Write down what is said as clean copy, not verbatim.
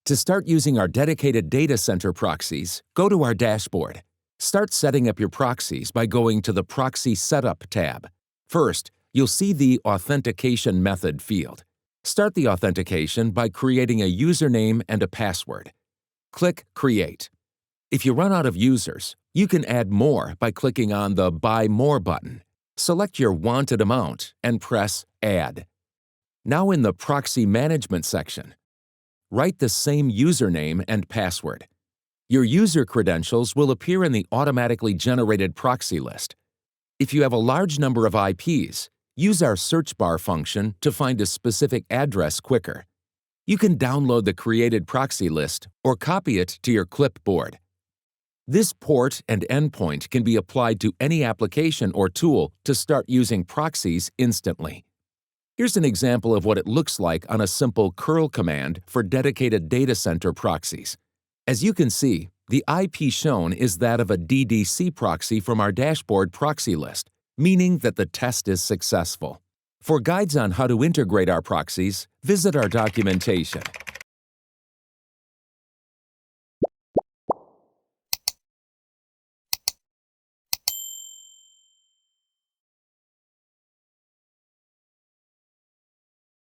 To start using our dedicated data center proxies, go to our dashboard. Start setting up your proxies by going to the Proxy Setup tab. First, you'll see the Authentication Method field. Start the authentication by creating a username and a password. Click Create. If you run out of users, you can add more by clicking on the Buy More button. Select your wanted amount and press Add. Now in the Proxy Management section, write the same username and password. Your user credentials will appear in the automatically generated proxy list. If you have a large number of IPs, use our search bar function to find a specific address quicker. You can download the created proxy list or copy it to your clipboard. This port and endpoint can be applied to any application or tool to start using proxies instantly. Here's an example of what it looks like on a simple curl command for dedicated data center proxies. As you can see, the IP shown is that of a DDC proxy from our dashboard proxy list, meaning that the test is successful. For guides on how to integrate our proxies, visit our documentation.